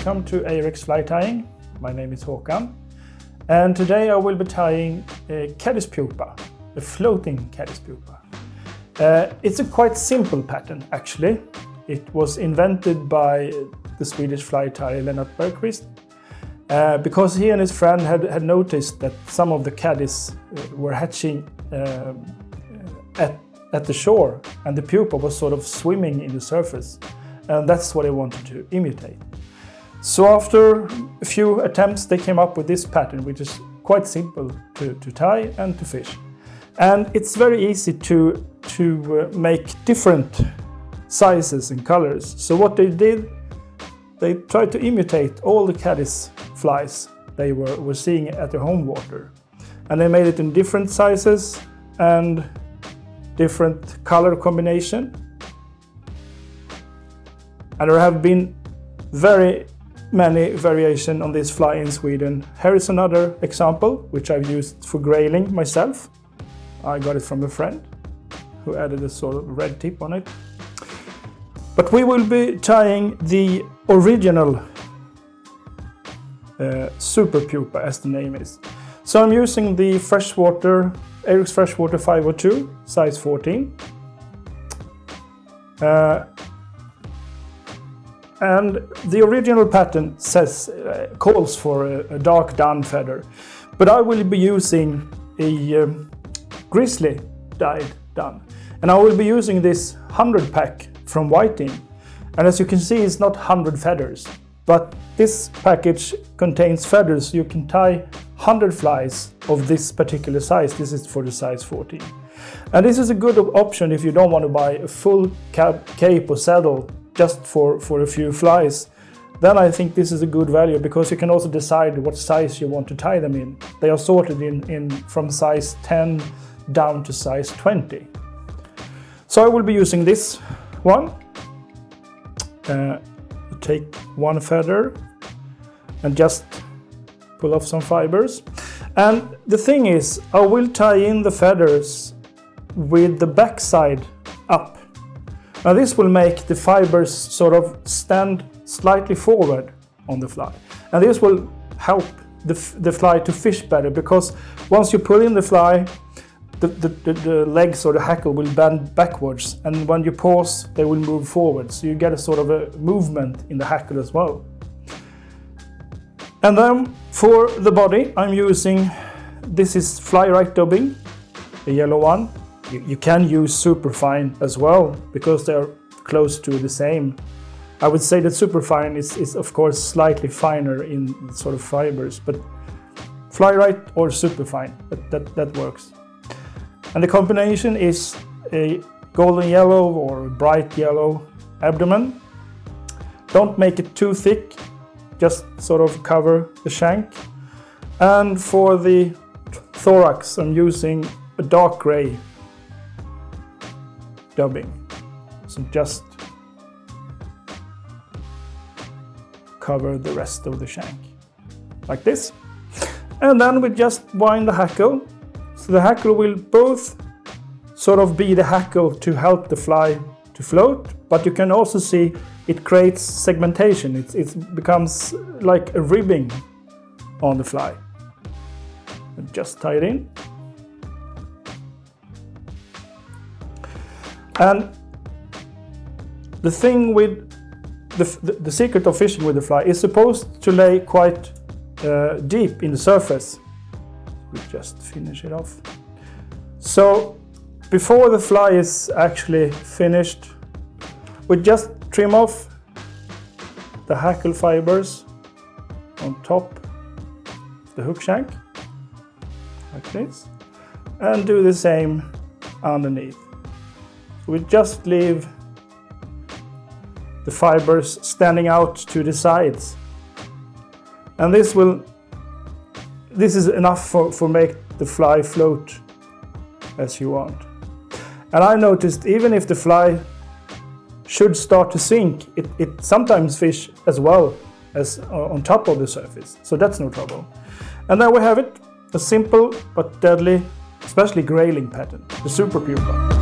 welcome to Ahrex fly tying. My name is Håkan, and today I will be tying a Caddis pupa, a floating Caddis pupa. It's a quite simple pattern actually. It was invented by the Swedish fly tyer Lennart Bergqvist because he and his friend had noticed that some of the Caddis were hatching at the shore, and the pupa was sort of swimming in the surface, and that's what they wanted to imitate. So after a few attempts they came up with this pattern, which is quite simple to tie and to fish. And it's very easy to make different sizes and colors. So what they did, they tried to imitate all the Caddis flies they were seeing at their home water. And they made it in different sizes and different color combination. And there have been very many variations on this fly in Sweden. Here is another example, which I've used for grayling myself. I got it from a friend who added a sort of red tip on it. But we will be tying the original Superpuppan, as the name is. So I'm using the freshwater, Ahrex Freshwater 502, size 14. And the original pattern calls for a dark down feather, but I will be using a grizzly dyed down, and I will be using this 100 pack from Whiting. And as you can see, it's not 100 feathers, but this package contains feathers. You can tie 100 flies of this particular size. This is for the size 14, and this is a good option if you don't want to buy a full cape or saddle just for a few flies. Then I think this is a good value, because you can also decide what size you want to tie them in. They are sorted in from size 10 down to size 20. So I will be using this one. Take one feather and just pull off some fibers. And the thing is, I will tie in the feathers with the backside up. Now this will make the fibers sort of stand slightly forward on the fly. And this will help the fly to fish better, because once you pull in the fly, the legs or the hackle will bend backwards, and when you pause they will move forward. So you get a sort of a movement in the hackle as well. And then for the body I'm using, this is Flyrite dubbing, the yellow one. You can use superfine as well, because they're close to the same. I would say that superfine is of course slightly finer in sort of fibers, but Flyrite or superfine, that works. And the combination is a golden yellow or a bright yellow abdomen. Don't make it too thick, just sort of cover the shank. And for the thorax I'm using a dark gray dubbing. So just cover the rest of the shank like this. And then we just wind the hackle. So the hackle will both sort of be the hackle to help the fly to float, but you can also see it creates segmentation. It becomes like a ribbing on the fly. And just tie it in. And the thing with the secret of fishing with the fly is supposed to lay quite deep in the surface. We just finish it off. So before the fly is actually finished, we just trim off the hackle fibers on top of the hook shank, like this, and do the same underneath. We just leave the fibers standing out to the sides, and this is enough for make the fly float as you want. And I noticed even if the fly should start to sink, it sometimes fish as well as on top of the surface, so that's no trouble. And there we have it, a simple but deadly, especially grayling pattern, the Superpuppan.